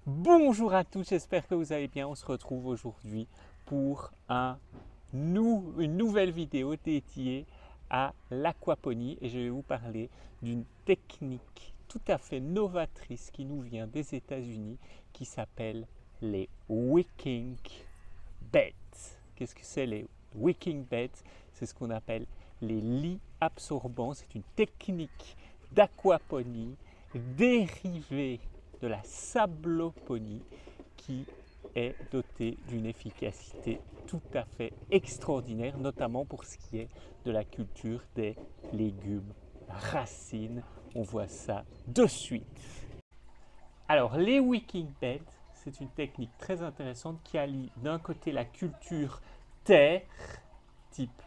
Bonjour à tous, j'espère que vous allez bien. On se retrouve aujourd'hui pour une nouvelle vidéo dédiée à l'aquaponie et je vais vous parler d'une technique tout à fait novatrice qui nous vient des États-Unis qui s'appelle les wicking beds. Qu'est-ce que c'est les wicking beds? C'est ce qu'on appelle les lits absorbants. C'est une technique d'aquaponie dérivée de la sabloponie qui est dotée d'une efficacité tout à fait extraordinaire, notamment pour ce qui est de la culture des légumes racines. On voit ça de suite. Alors, les wicking beds, c'est une technique très intéressante qui allie d'un côté la culture terre, type,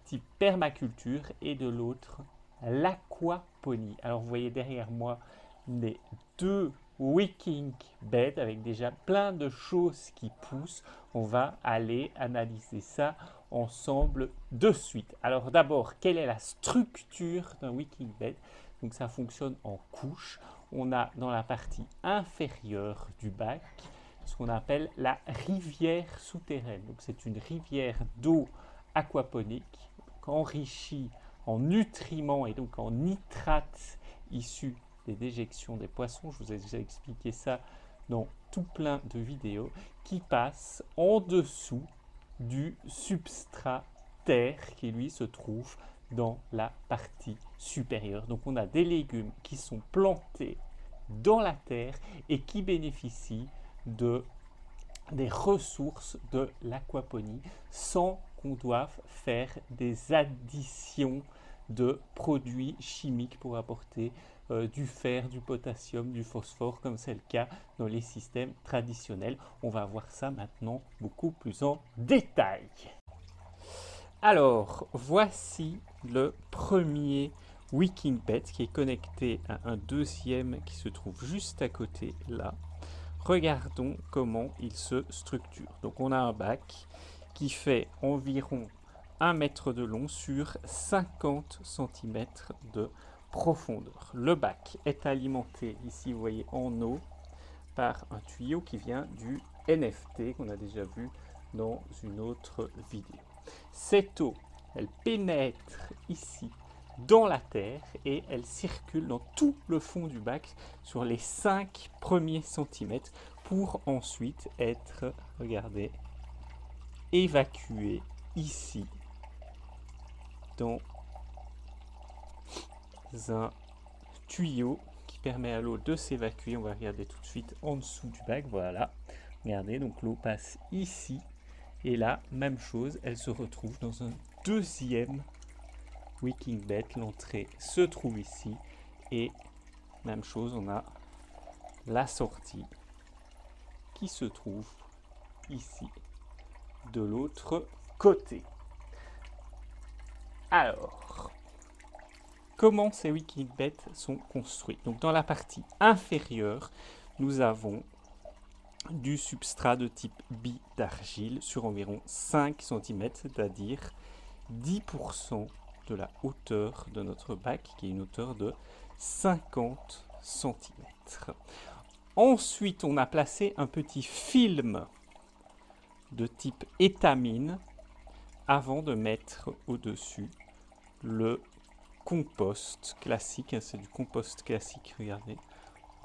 type permaculture, et de l'autre l'aquaponie. Alors, vous voyez derrière moi les deux wicking beds avec déjà plein de choses qui poussent. On va aller analyser ça ensemble de suite. Alors d'abord, quelle est la structure d'un wicking bed? Donc ça fonctionne en couches. On a dans la partie inférieure du bac ce qu'on appelle la rivière souterraine. Donc c'est une rivière d'eau aquaponique enrichie en nutriments et donc en nitrates issus des déjections des poissons. Je vous ai déjà expliqué ça dans tout plein de vidéos qui passent en dessous du substrat terre qui lui se trouve dans la partie supérieure. Donc on a des légumes qui sont plantés dans la terre et qui bénéficient des ressources de l'aquaponie sans qu'on doive faire des additions de produits chimiques pour apporter du fer, du potassium, du phosphore, comme c'est le cas dans les systèmes traditionnels. On va voir ça maintenant beaucoup plus en détail. Alors, voici le premier wicking bed qui est connecté à un deuxième qui se trouve juste à côté là. Regardons comment il se structure. Donc on a un bac qui fait environ 1 mètre de long sur 50 cm de profondeur. Le bac est alimenté, ici vous voyez en eau, par un tuyau qui vient du NFT qu'on a déjà vu dans une autre vidéo. Cette eau, elle pénètre ici dans la terre et elle circule dans tout le fond du bac sur les 5 premiers centimètres pour ensuite être, regardez, évacuée ici dans un tuyau qui permet à l'eau de s'évacuer. On va regarder tout de suite en dessous du bac, voilà. Regardez, donc l'eau passe ici et là, même chose, elle se retrouve dans un deuxième wicking bed. L'entrée se trouve ici et même chose, on a la sortie qui se trouve ici de l'autre côté. Alors, comment ces wicking beds sont construits? Donc dans la partie inférieure, nous avons du substrat de type bi d'argile sur environ 5 cm, c'est-à-dire 10% de la hauteur de notre bac, qui est une hauteur de 50 cm. Ensuite, on a placé un petit film de type étamine avant de mettre au-dessus le compost classique. C'est du compost classique, regardez,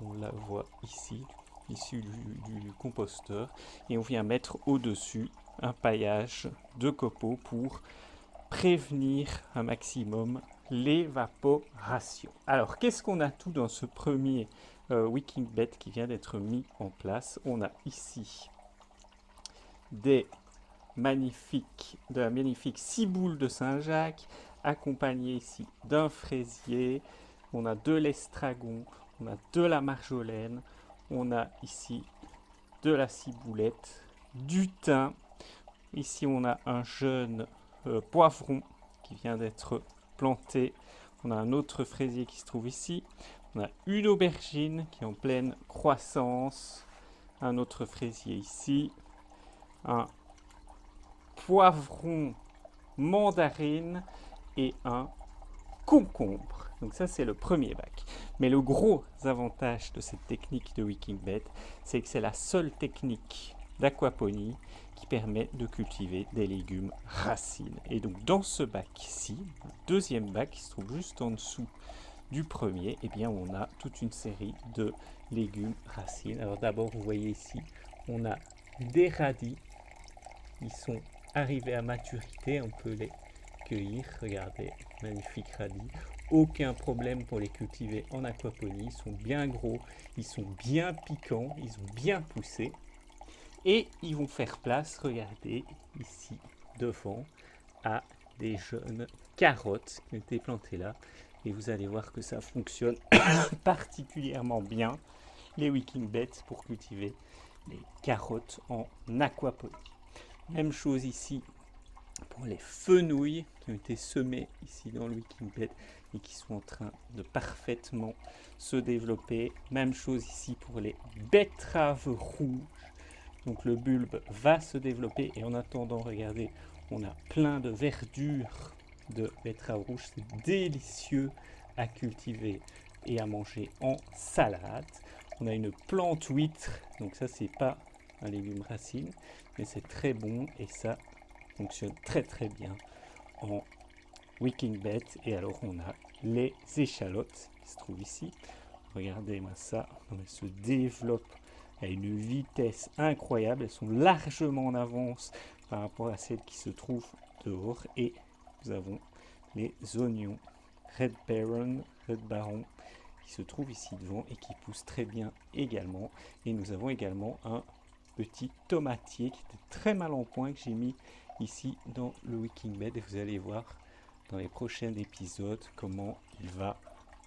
on la voit ici, issu du composteur. Et on vient mettre au-dessus un paillage de copeaux pour prévenir un maximum l'évaporation. Alors, qu'est-ce qu'on a tout dans ce premier wicking bed qui vient d'être mis en place? On a ici de la magnifique ciboule de Saint-Jacques, accompagnée ici d'un fraisier. On a de l'estragon, on a de la marjolaine, on a ici de la ciboulette, du thym. Ici, on a un jeune poivron qui vient d'être planté. On a un autre fraisier qui se trouve ici. On a une aubergine qui est en pleine croissance. Un autre fraisier ici. Un poivron mandarine et un concombre. Donc ça, c'est le premier bac. Mais le gros avantage de cette technique de Wicking Bed, c'est que c'est la seule technique d'aquaponie qui permet de cultiver des légumes racines. Et donc dans ce bac-ci, le deuxième bac qui se trouve juste en dessous du premier, eh bien on a toute une série de légumes racines. Alors d'abord, vous voyez ici, on a des radis. Ils sont arrivés à maturité, on peut les cueillir. Regardez, magnifiques radis. Aucun problème pour les cultiver en aquaponie. Ils sont bien gros, ils sont bien piquants, ils ont bien poussé. Et ils vont faire place, regardez, ici, devant, à des jeunes carottes qui ont été plantées là. Et vous allez voir que ça fonctionne particulièrement bien, les Wicking Beds, pour cultiver les carottes en aquaponie. Même chose ici pour les fenouils qui ont été semées ici dans le Wicking Bed et qui sont en train de parfaitement se développer. Même chose ici pour les betteraves rouges. Donc le bulbe va se développer et en attendant, regardez, on a plein de verdure de betteraves rouges. C'est délicieux à cultiver et à manger en salade. On a une plante huître, donc ça c'est pas un légume racine, mais c'est très bon et ça fonctionne très très bien en Wicking Bed. Et alors on a les échalotes qui se trouvent ici. Regardez-moi ça, elles se développent à une vitesse incroyable. Elles sont largement en avance par rapport à celles qui se trouvent dehors. Et nous avons les oignons Red Baron qui se trouvent ici devant et qui poussent très bien également. Et nous avons également un petit tomatier qui était très mal en point que j'ai mis ici dans le Wicking Bed. Et vous allez voir dans les prochains épisodes comment il va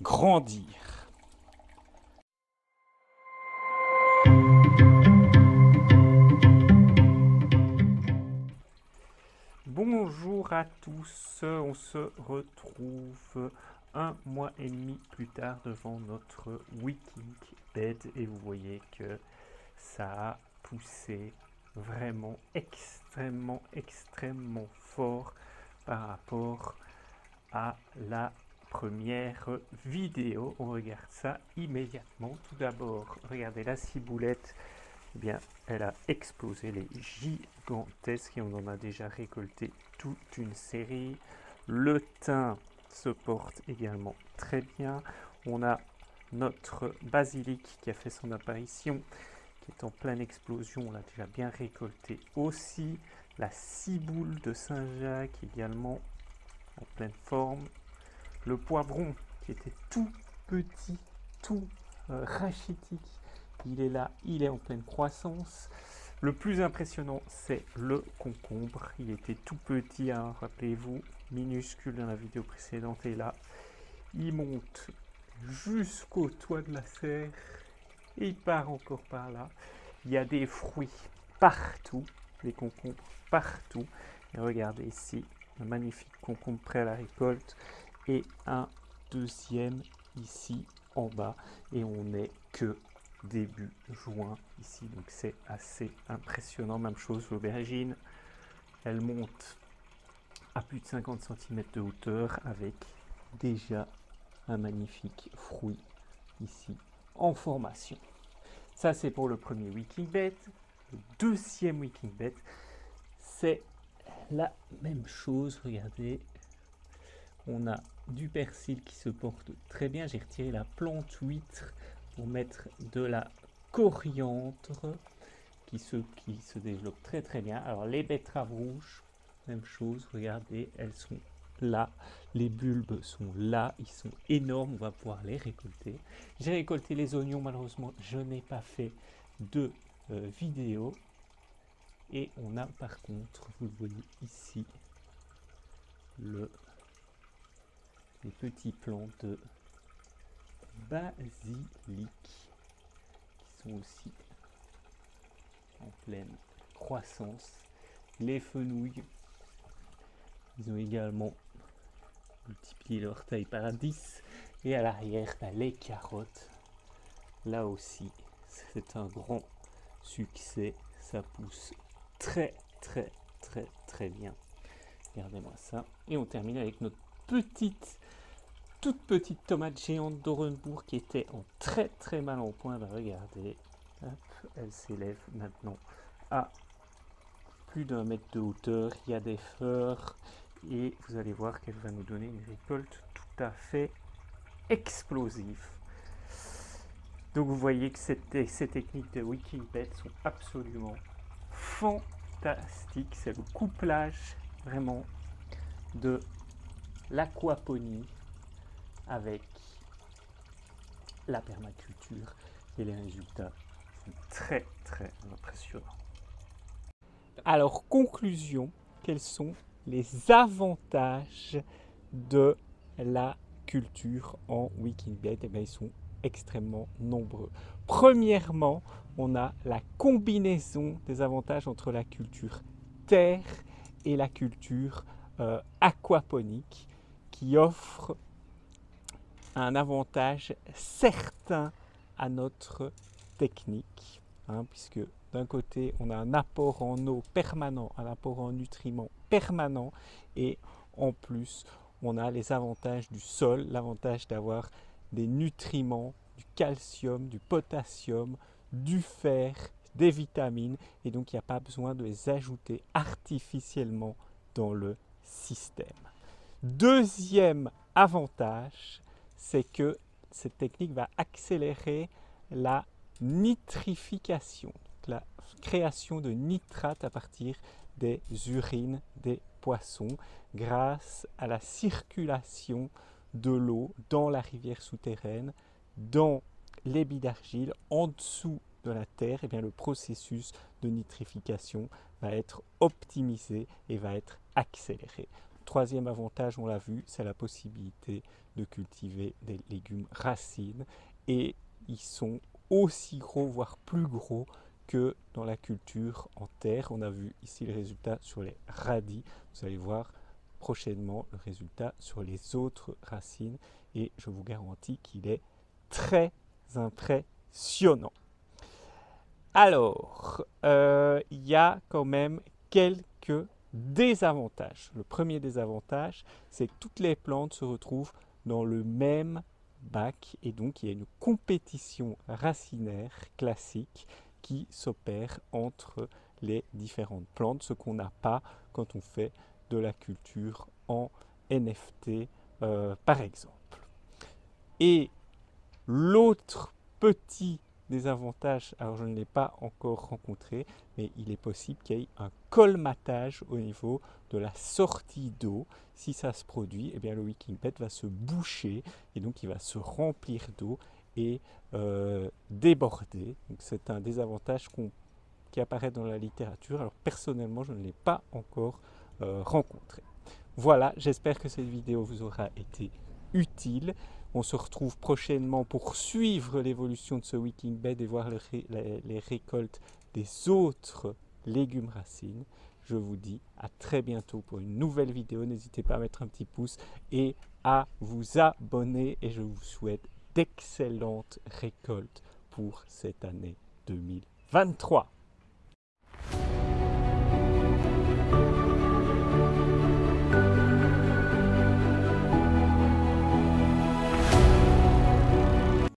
grandir. Bonjour à tous, on se retrouve un mois et demi plus tard devant notre Wicking Bed et vous voyez que ça a poussé vraiment extrêmement fort par rapport à la première vidéo. On regarde ça immédiatement. Tout d'abord, regardez la ciboulette. Eh bien, elle a explosé, elle est gigantesque et on en a déjà récolté toute une série. Le thym se porte également très bien. On a notre basilic qui a fait son apparition, qui est en pleine explosion. On l'a déjà bien récolté aussi. La ciboule de Saint-Jacques également en pleine forme. Le poivron qui était tout petit, tout rachitique. Il est là, il est en pleine croissance. Le plus impressionnant, c'est le concombre. Il était tout petit, hein, rappelez-vous, minuscule dans la vidéo précédente. Et là, il monte jusqu'au toit de la serre. Et il part encore par là. Il y a des fruits partout, des concombres partout. Et regardez ici, un magnifique concombre prêt à la récolte. Et un deuxième ici en bas. Et on n'est que début juin ici, donc c'est assez impressionnant. Même chose, l'aubergine, elle monte à plus de 50 cm de hauteur avec déjà un magnifique fruit ici en formation. Ça c'est pour le premier Wicking Bed. Le deuxième Wicking Bed, c'est la même chose. Regardez, on a du persil qui se porte très bien. J'ai retiré la plante huître pour mettre de la coriandre qui se développe très très bien. Alors les betteraves rouges, même chose, regardez, elles sont là, les bulbes sont là, ils sont énormes, on va pouvoir les récolter. J'ai récolté les oignons, malheureusement je n'ai pas fait de vidéo. Et on a par contre, vous le voyez ici, les petits plants de basilic qui sont aussi en pleine croissance. Les fenouils, ils ont également multiplié leur taille par 10. Et à l'arrière, les carottes, là aussi c'est un grand succès, ça pousse très très bien. Regardez-moi ça. Et on termine avec notre toute toute petite tomate géante d'Orenbourg qui était en très très mal en point. Ben, regardez, hop, elle s'élève maintenant à plus d'1 mètre de hauteur. Il y a des fleurs et vous allez voir qu'elle va nous donner une récolte tout à fait explosive. Donc vous voyez que ces techniques de Wikibet sont absolument fantastiques. C'est le couplage vraiment de l'aquaponie avec la permaculture et les résultats sont très très impressionnants. Alors conclusion, quels sont les avantages de la culture en Wikibet? Eh bien, ils sont extrêmement nombreux. Premièrement, on a la combinaison des avantages entre la culture terre et la culture aquaponique qui offre un avantage certain à notre technique, puisque d'un côté on a un apport en eau permanent, un apport en nutriments permanent, et en plus on a les avantages du sol, l'avantage d'avoir des nutriments, du calcium, du potassium, du fer, des vitamines, et donc il n'y a pas besoin de les ajouter artificiellement dans le système. Deuxième avantage, c'est que cette technique va accélérer la nitrification, la création de nitrates à partir des urines des poissons grâce à la circulation de l'eau dans la rivière souterraine, dans les billes d'argile, en dessous de la terre. Et bien le processus de nitrification va être optimisé et va être accéléré. Troisième avantage, on l'a vu, c'est la possibilité de cultiver des légumes racines, et ils sont aussi gros, voire plus gros que dans la culture en terre. On a vu ici le résultat sur les radis. Vous allez voir prochainement le résultat sur les autres racines, et je vous garantis qu'il est très impressionnant. Alors, il y a quand même quelques désavantages. Le premier désavantage, c'est que toutes les plantes se retrouvent dans le même bac, et donc il y a une compétition racinaire classique qui s'opère entre les différentes plantes, ce qu'on n'a pas quand on fait de la culture en NFT par exemple. Et l'autre petit désavantage, alors je ne l'ai pas encore rencontré, mais il est possible qu'il y ait un colmatage au niveau de la sortie d'eau. Si ça se produit, eh bien le Wikibet va se boucher et donc il va se remplir d'eau et déborder. Donc c'est un désavantage qui apparaît dans la littérature. Alors personnellement, je ne l'ai pas encore rencontré. Voilà, j'espère que cette vidéo vous aura été utile. On se retrouve prochainement pour suivre l'évolution de ce Wikibet et voir les récoltes des autres légumes racines. Je vous dis à très bientôt pour une nouvelle vidéo. N'hésitez pas à mettre un petit pouce et à vous abonner, et je vous souhaite d'excellentes récoltes pour cette année 2023.